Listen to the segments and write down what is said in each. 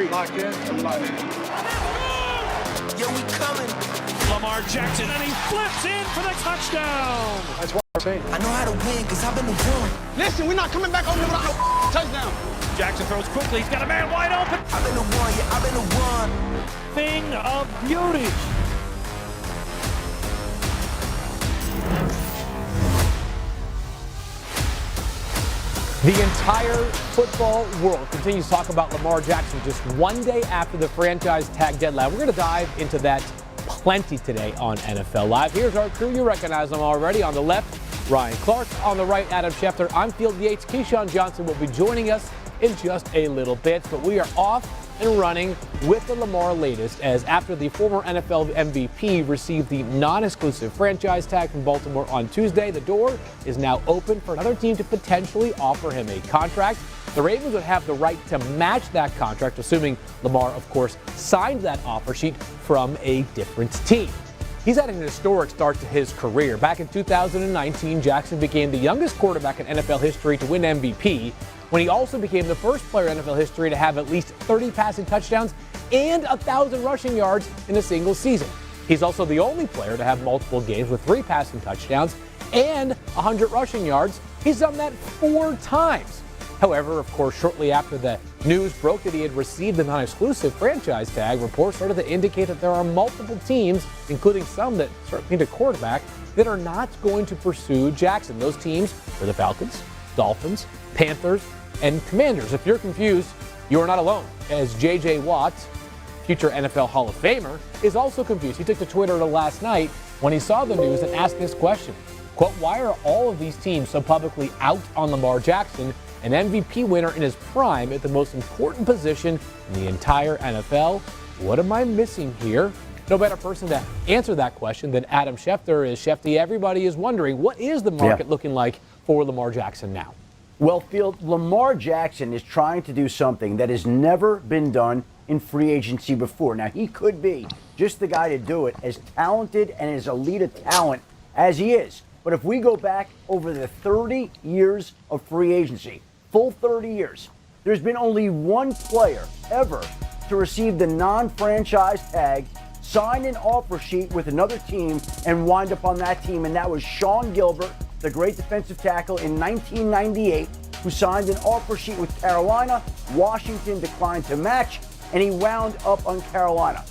Locked in. Yeah, we coming. Lamar Jackson, and he flips in for the touchdown. That's what I'm saying. I know how to win because I've been the one. Listen, we're not coming back home without no touchdown. Jackson throws quickly. He's got a man wide open. I've been the one, yeah, I've been the one. Thing of beauty. The entire football world continues to talk about Lamar Jackson just one day after the franchise tag deadline. We're going to dive into that plenty today on NFL Live. Here's our crew. You recognize them already. On the left, Ryan Clark. On the right, Adam Schefter. I'm Field Yates. Keyshawn Johnson will be joining us in just a little bit. But we are off and running with the Lamar latest, as after the former NFL MVP received the non-exclusive franchise tag from Baltimore on Tuesday, the door is now open for another team to potentially offer him a contract. The Ravens would have the right to match that contract, assuming Lamar, of course, signed that offer sheet from a different team. He's had an historic start to his career. Back in 2019, Jackson became the youngest quarterback in NFL history to win MVP, when he also became the first player in NFL history to have at least 30 passing touchdowns and 1,000 rushing yards in a single season. He's also the only player to have multiple games with 3 passing touchdowns and 100 rushing yards. He's done that 4 times. However, of course, shortly after the news broke that he had received the non-exclusive franchise tag, reports started to indicate that there are multiple teams, including some that certainly need a quarterback, that are not going to pursue Jackson. Those teams are the Falcons, Dolphins, Panthers, and Commanders. If you're confused, you are not alone, as J.J. Watt, future NFL Hall of Famer, is also confused. He took to Twitter last night when he saw the news and asked this question. Quote, why are all of these teams so publicly out on Lamar Jackson, an MVP winner in his prime at the most important position in the entire NFL? What am I missing here? No better person to answer that question than Adam Schefter is. Schefter, everybody is wondering, what is the market looking like for Lamar Jackson now? Well, Field, Lamar Jackson is trying to do something that has never been done in free agency before. Now, he could be just the guy to do it, as talented and as elite a talent as he is. But if we go back over the 30 years of free agency, full 30 years, there's been only one player ever to receive the non-franchise tag, sign an offer sheet with another team, and wind up on that team, and that was Sean Gilbert, the great defensive tackle in 1998, who signed an offer sheet with Carolina. Washington declined to match, and he wound up on Carolina.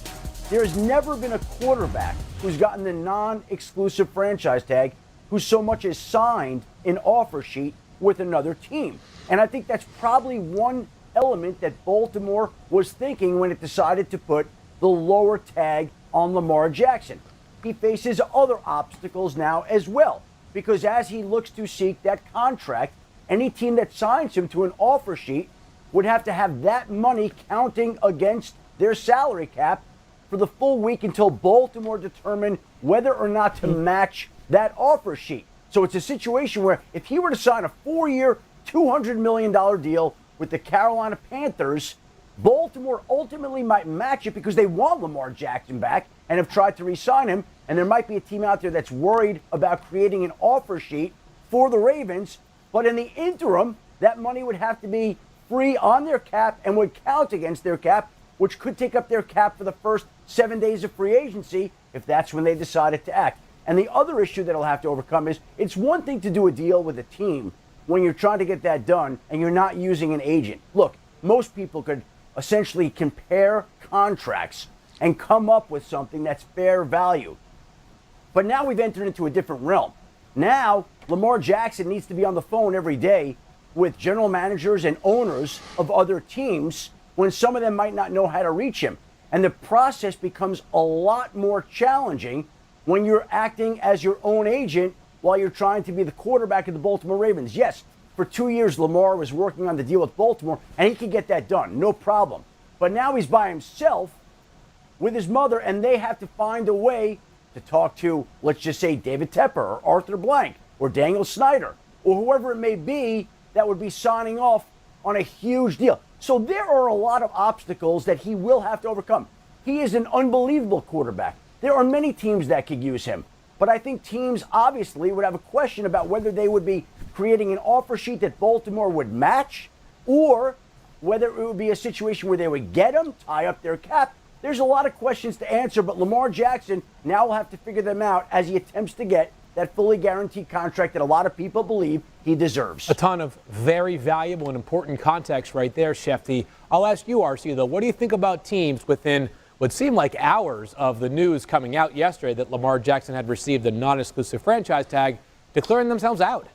There's never been a quarterback who's gotten the non-exclusive franchise tag who so much as signed an offer sheet with another team. And I think that's probably one element that Baltimore was thinking when it decided to put the lower tag on Lamar Jackson. He faces other obstacles now as well, because as he looks to seek that contract, any team that signs him to an offer sheet would have to have that money counting against their salary cap for the full week until Baltimore determined whether or not to match that offer sheet. So it's a situation where if he were to sign a 4-year, $200 million deal with the Carolina Panthers, Baltimore ultimately might match it because they want Lamar Jackson back and have tried to re-sign him. And there might be a team out there that's worried about creating an offer sheet for the Ravens. But in the interim, that money would have to be free on their cap and would count against their cap, which could take up their cap for the first 7 days of free agency if that's when they decided to act. And the other issue that he'll have to overcome is it's one thing to do a deal with a team when you're trying to get that done and you're not using an agent. Look, most people could essentially compare contracts and come up with something that's fair value. But now we've entered into a different realm. Now, Lamar Jackson needs to be on the phone every day with general managers and owners of other teams when some of them might not know how to reach him. And the process becomes a lot more challenging when you're acting as your own agent while you're trying to be the quarterback of the Baltimore Ravens. Yes, for 2 years, Lamar was working on the deal with Baltimore, and he could get that done, no problem. But now he's by himself with his mother, and they have to find a way to talk to, let's just say, David Tepper or Arthur Blank or Daniel Snyder or whoever it may be that would be signing off on a huge deal. So there are a lot of obstacles that he will have to overcome. He is an unbelievable quarterback. There are many teams that could use him. But I think teams obviously would have a question about whether they would be creating an offer sheet that Baltimore would match, or whether it would be a situation where they would get him, tie up their cap. There's a lot of questions to answer, but Lamar Jackson now will have to figure them out as he attempts to get that fully guaranteed contract that a lot of people believe he deserves. A ton of very valuable and important context right there, Schefter. I'll ask you, RC, though, what do you think about teams within what seemed like hours of the news coming out yesterday that Lamar Jackson had received a non-exclusive franchise tag, declaring themselves out?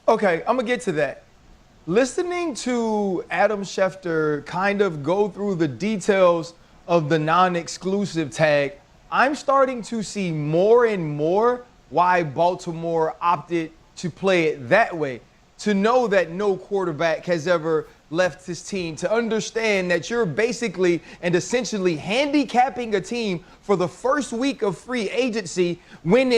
Okay, I'm going to get to that. Listening to Adam Schefter kind of go through the details of the non-exclusive tag, I'm starting to see more and more why Baltimore opted to play it that way. To know that no quarterback has ever left his team, to understand that you're basically and essentially handicapping a team for the first week of free agency when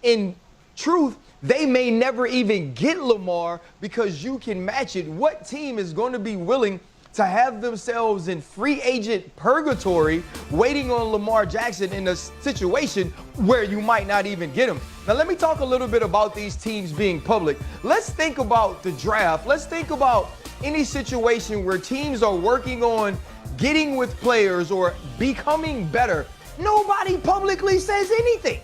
in truth, they may never even get Lamar because you can match it. What team is going to be willing to have themselves in free agent purgatory waiting on Lamar Jackson in a situation where you might not even get him? Now, let me talk a little bit about these teams being public. Let's think about the draft. Let's think about any situation where teams are working on getting with players or becoming better. Nobody publicly says anything.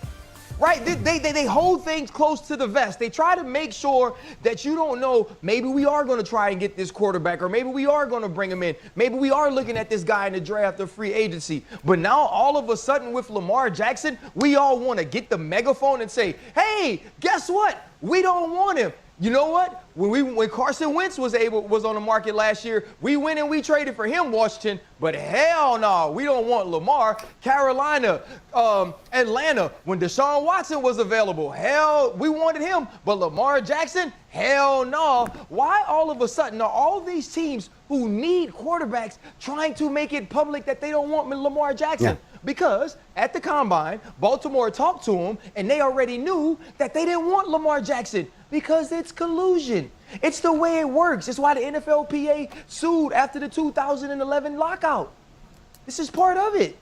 Right? They hold things close to the vest. They try to make sure that you don't know, maybe we are going to try and get this quarterback, or maybe we are going to bring him in. Maybe we are looking at this guy in the draft or free agency. But now all of a sudden with Lamar Jackson, we all want to get the megaphone and say, hey, guess what? We don't want him. You know what? When Carson Wentz was on the market last year, we went and we traded for him, Washington. But hell no, we don't want Lamar. Carolina, Atlanta, when Deshaun Watson was available, hell, we wanted him. But Lamar Jackson, hell no. Why all of a sudden are all these teams who need quarterbacks trying to make it public that they don't want Lamar Jackson? Yeah. Because at the Combine, Baltimore talked to him, and they already knew that they didn't want Lamar Jackson because it's collusion. It's the way it works. It's why the NFLPA sued after the 2011 lockout. This is part of it.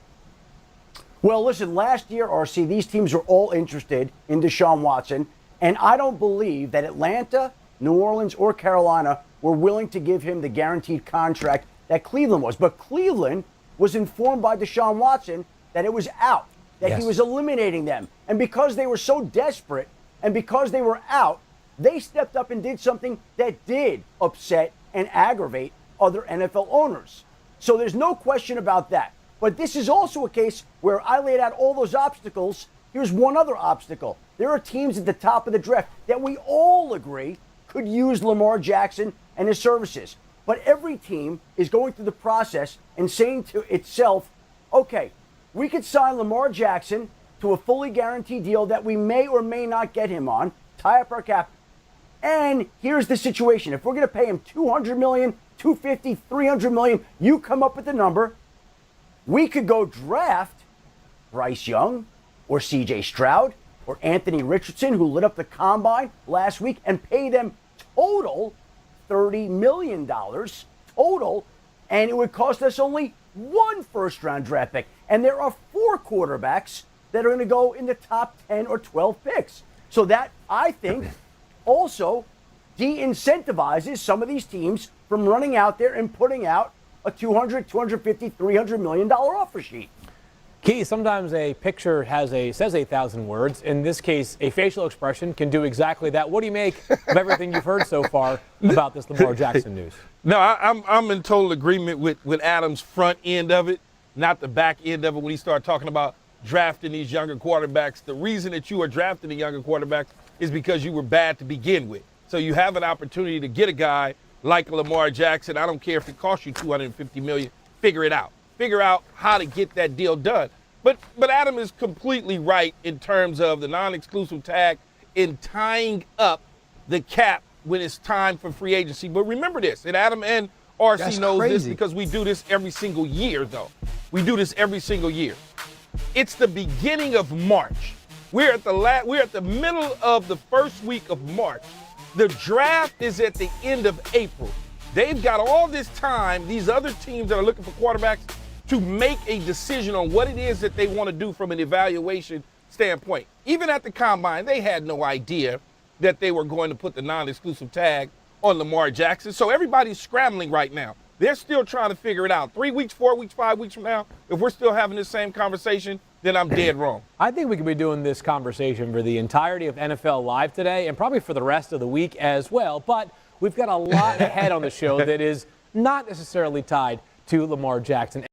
Well, listen, last year, RC, these teams were all interested in Deshaun Watson, and I don't believe that Atlanta, New Orleans, or Carolina were willing to give him the guaranteed contract that Cleveland was. But Cleveland was informed by Deshaun Watson that it was out, that he was eliminating them. And because they were so desperate and because they were out, they stepped up and did something that did upset and aggravate other NFL owners. So there's no question about that. But this is also a case where I laid out all those obstacles. Here's one other obstacle. There are teams at the top of the draft that we all agree could use Lamar Jackson and his services. But every team is going through the process and saying to itself, okay, we could sign Lamar Jackson to a fully guaranteed deal that we may or may not get him on, tie up our cap. And here's the situation. If we're going to pay him $200 million, $250, $300 million, you come up with the number. We could go draft Bryce Young or C.J. Stroud or Anthony Richardson, who lit up the Combine last week, and pay them total $30 million total, and it would cost us only one first-round draft pick. And there are 4 quarterbacks that are going to go in the top 10 or 12 picks. So that, I think, also de-incentivizes some of these teams from running out there and putting out a $200, $250, $300 million offer sheet. Key, sometimes a picture says 8,000 words. In this case, a facial expression can do exactly that. What do you make of everything you've heard so far about this Lamar Jackson news? No, I'm in total agreement with Adam's front end of it, not the back end of it when he started talking about drafting these younger quarterbacks. The reason that you are drafting the younger quarterbacks is because you were bad to begin with. So you have an opportunity to get a guy like Lamar Jackson. I don't care if it costs you $250 million. Figure it out. Figure out how to get that deal done. But Adam is completely right in terms of the non-exclusive tag in tying up the cap when it's time for free agency. But remember this, and Adam and RC knows this because we do this every single year, though. We do this every single year. It's the beginning of March. We're at the middle of the first week of March. The draft is at the end of April. They've got all this time, these other teams that are looking for quarterbacks, to make a decision on what it is that they want to do from an evaluation standpoint. Even at the Combine, they had no idea that they were going to put the non-exclusive tag on Lamar Jackson. So everybody's scrambling right now. They're still trying to figure it out. 3 weeks, 4 weeks, 5 weeks from now, if we're still having this same conversation, then I'm dead wrong. I think we could be doing this conversation for the entirety of NFL Live today and probably for the rest of the week as well. But we've got a lot ahead on the show that is not necessarily tied to Lamar Jackson.